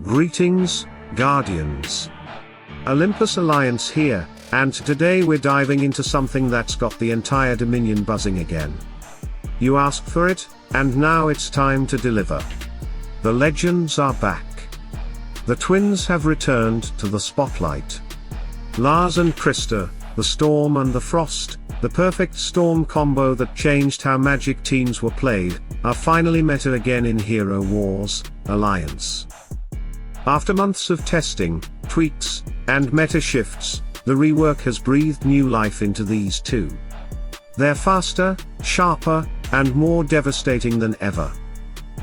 Greetings, Guardians. Olympus Alliance here, and today we're diving into something that's got the entire Dominion buzzing again. You asked for it, and now it's time to deliver. The legends are back. The twins have returned to the spotlight. Lars and Krista, the storm and the frost, the perfect storm combo that changed how Magic teams were played, are finally met again in Hero Wars Alliance. After months of testing, tweaks, and meta shifts, the rework has breathed new life into these two. They're faster, sharper, and more devastating than ever.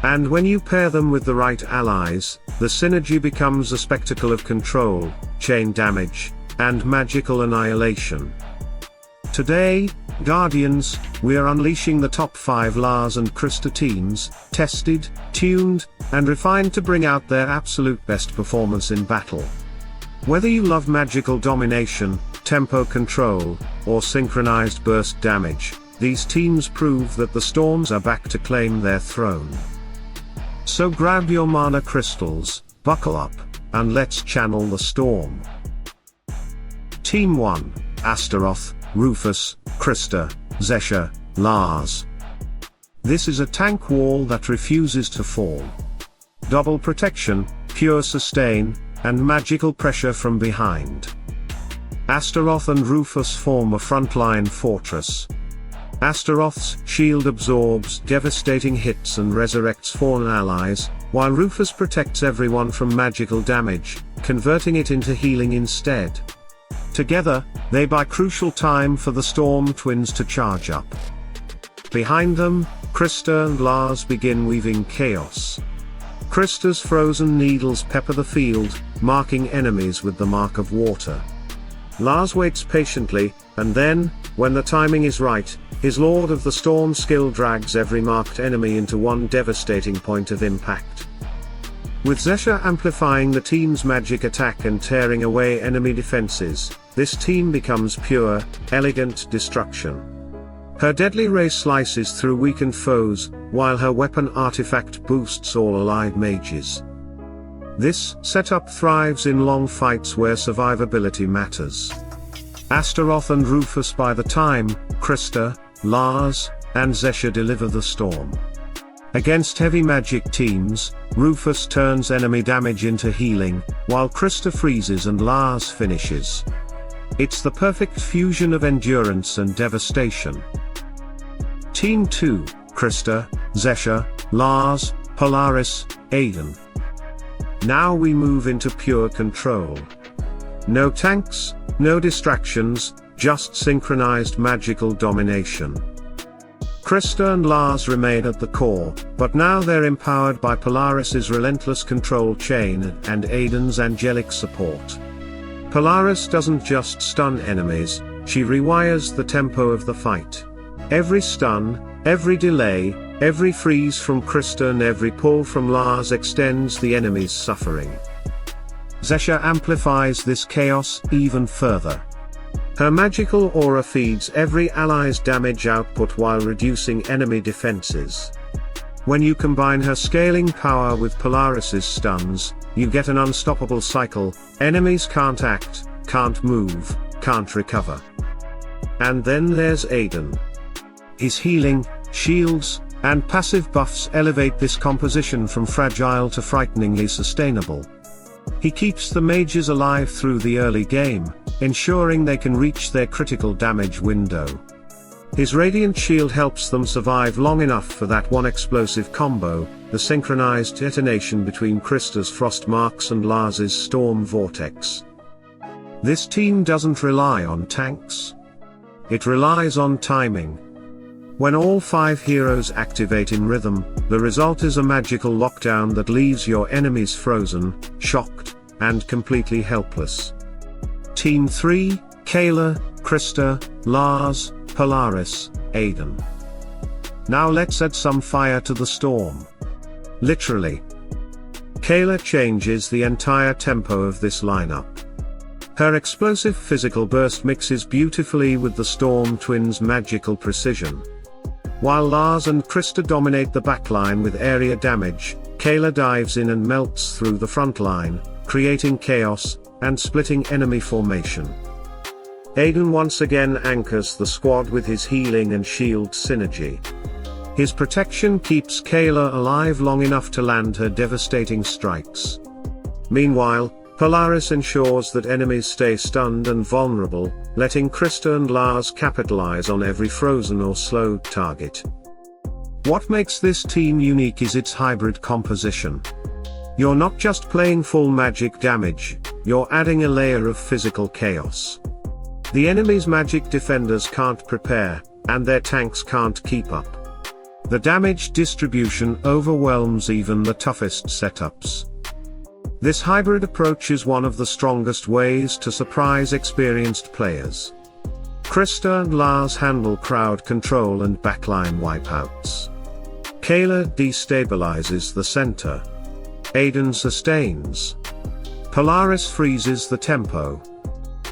And when you pair them with the right allies, the synergy becomes a spectacle of control, chain damage, and magical annihilation. Today, Guardians, we're unleashing the top 5 Lars and Krista teams, tested, tuned, and refined to bring out their absolute best performance in battle. Whether you love magical domination, tempo control, or synchronized burst damage, these teams prove that the storms are back to claim their throne. So grab your mana crystals, buckle up, and let's channel the storm. Team 1, Astaroth, Rufus, Krista, Xe'Sha, Lars. This is a tank wall that refuses to fall. Double protection, pure sustain, and magical pressure from behind. Astaroth and Rufus form a frontline fortress. Astaroth's shield absorbs devastating hits and resurrects fallen allies, while Rufus protects everyone from magical damage, converting it into healing instead. Together, they buy crucial time for the Storm Twins to charge up. Behind them, Krista and Lars begin weaving chaos. Krista's frozen needles pepper the field, marking enemies with the mark of water. Lars waits patiently, and then, when the timing is right, his Lord of the Storm skill drags every marked enemy into one devastating point of impact. With Xe'Sha amplifying the team's magic attack and tearing away enemy defenses, this team becomes pure, elegant destruction. Her deadly ray slices through weakened foes, while her weapon artifact boosts all allied mages. This setup thrives in long fights where survivability matters. Astaroth and Rufus by the time, Krista, Lars, and Xe'Sha deliver the storm. Against heavy magic teams, Rufus turns enemy damage into healing, while Krista freezes and Lars finishes. It's the perfect fusion of endurance and devastation. Team 2, Krista, Xe'Sha, Lars, Polaris, Aidan. Now we move into pure control. No tanks, no distractions, just synchronized magical domination. Krista and Lars remain at the core, but now they're empowered by Polaris's relentless control chain and Aidan's angelic support. Polaris doesn't just stun enemies, she rewires the tempo of the fight. Every stun, every delay, every freeze from Krista and every pull from Lars extends the enemy's suffering. Xe'Sha amplifies this chaos even further. Her magical aura feeds every ally's damage output while reducing enemy defenses. When you combine her scaling power with Polaris's stuns, you get an unstoppable cycle. Enemies can't act, can't move, can't recover. And then there's Aidan. His healing, shields, and passive buffs elevate this composition from fragile to frighteningly sustainable. He keeps the mages alive through the early game, ensuring they can reach their critical damage window. His radiant shield helps them survive long enough for that one explosive combo, the synchronized detonation between Krista's frost marks and Lars's storm vortex. This team doesn't rely on tanks. It relies on timing. When all 5 heroes activate in rhythm, the result is a magical lockdown that leaves your enemies frozen, shocked, and completely helpless. Team 3, Kayla, Krista, Lars, Polaris, Aidan. Now let's add some fire to the storm. Literally. Kayla changes the entire tempo of this lineup. Her explosive physical burst mixes beautifully with the Storm Twins' magical precision. While Lars and Krista dominate the backline with area damage, Kayla dives in and melts through the front line, creating chaos, and splitting enemy formation. Aidan once again anchors the squad with his healing and shield synergy. His protection keeps Kayla alive long enough to land her devastating strikes. Meanwhile, Polaris ensures that enemies stay stunned and vulnerable, letting Krista and Lars capitalize on every frozen or slowed target. What makes this team unique is its hybrid composition. You're not just playing full magic damage, you're adding a layer of physical chaos. The enemy's magic defenders can't prepare, and their tanks can't keep up. The damage distribution overwhelms even the toughest setups. This hybrid approach is one of the strongest ways to surprise experienced players. Krista and Lars handle crowd control and backline wipeouts. Kayla destabilizes the center. Aidan sustains. Polaris freezes the tempo.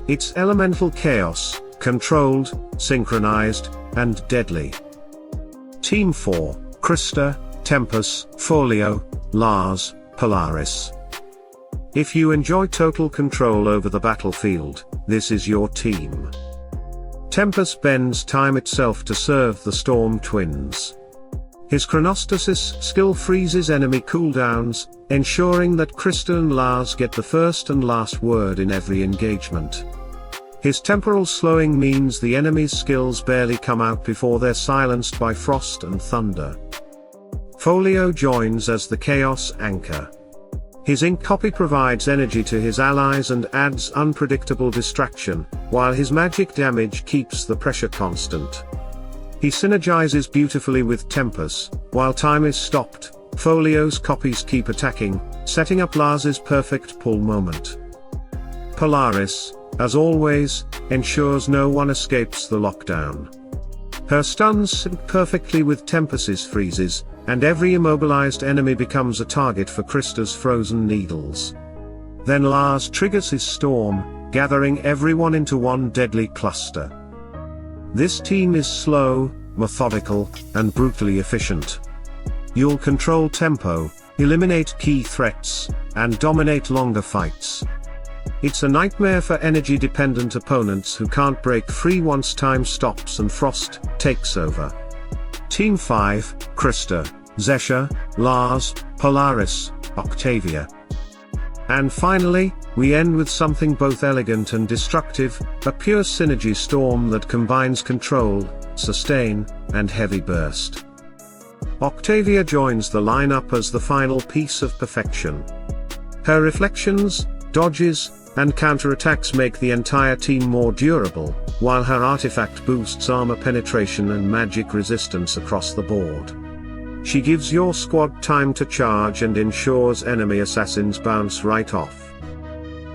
It's elemental chaos, controlled, synchronized, and deadly. Team 4, Krista, Tempus, Fólio, Lars, Polaris. If you enjoy total control over the battlefield, this is your team. Tempus bends time itself to serve the Storm Twins. His Chronostasis skill freezes enemy cooldowns, ensuring that Krista and Lars get the first and last word in every engagement. His temporal slowing means the enemy's skills barely come out before they're silenced by frost and thunder. Fólio joins as the chaos anchor. His ink copy provides energy to his allies and adds unpredictable distraction, while his magic damage keeps the pressure constant. He synergizes beautifully with Tempus. While time is stopped, Fólio's copies keep attacking, setting up Lars's perfect pull moment. Polaris, as always, ensures no one escapes the lockdown. Her stuns sync perfectly with Tempus's freezes, and every immobilized enemy becomes a target for Krista's frozen needles. Then Lars triggers his storm, gathering everyone into one deadly cluster. This team is slow, methodical, and brutally efficient. You'll control tempo, eliminate key threats, and dominate longer fights. It's a nightmare for energy-dependent opponents who can't break free once time stops and frost takes over. Team 5, Krista, Xe'Sha, Lars, Polaris, Octavia. And finally, we end with something both elegant and destructive, a pure synergy storm that combines control, sustain, and heavy burst. Octavia joins the lineup as the final piece of perfection. Her reflections, dodges, and counterattacks make the entire team more durable, while her artifact boosts armor penetration and magic resistance across the board. She gives your squad time to charge and ensures enemy assassins bounce right off.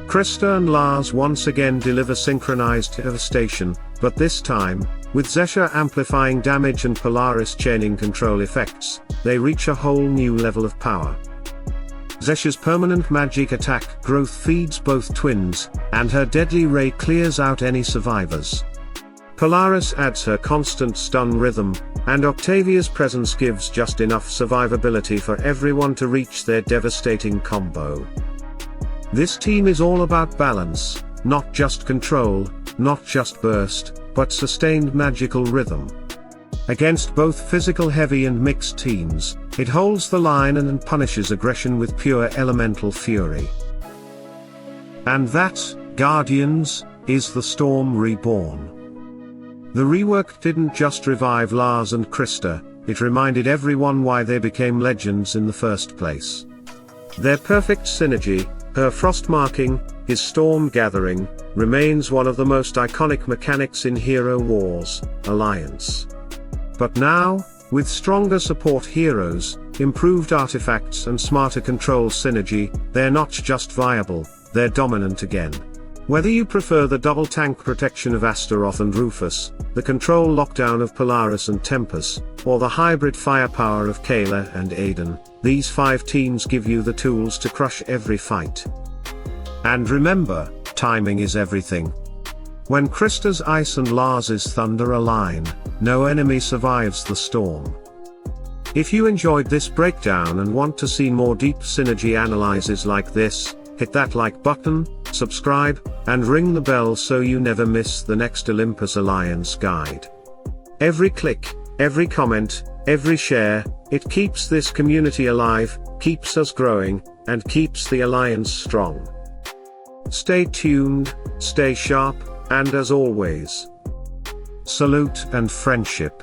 Krista and Lars once again deliver synchronized devastation, but this time, with Xe'Sha amplifying damage and Polaris chaining control effects, they reach a whole new level of power. Xe'Sha's permanent magic attack growth feeds both twins, and her deadly ray clears out any survivors. Polaris adds her constant stun rhythm, and Octavia's presence gives just enough survivability for everyone to reach their devastating combo. This team is all about balance, not just control, not just burst, but sustained magical rhythm. Against both physical heavy and mixed teams, it holds the line and punishes aggression with pure elemental fury. And that, Guardians, is the Storm Reborn. The rework didn't just revive Lars and Krista, it reminded everyone why they became legends in the first place. Their perfect synergy, her frost marking, his storm gathering, remains one of the most iconic mechanics in Hero Wars, Alliance. But now, with stronger support heroes, improved artifacts and smarter control synergy, they're not just viable, they're dominant again. Whether you prefer the double tank protection of Astaroth and Rufus, the control lockdown of Polaris and Tempus, or the hybrid firepower of Kayla and Aidan, these 5 teams give you the tools to crush every fight. And remember, timing is everything. When Krista's ice and Lars's thunder align, no enemy survives the storm. If you enjoyed this breakdown and want to see more deep synergy analyses like this, hit that like button, subscribe, and ring the bell so you never miss the next Olympus Alliance guide. Every click, every comment, every share, it keeps this community alive, keeps us growing, and keeps the Alliance strong. Stay tuned, stay sharp, and as always, salute and friendship.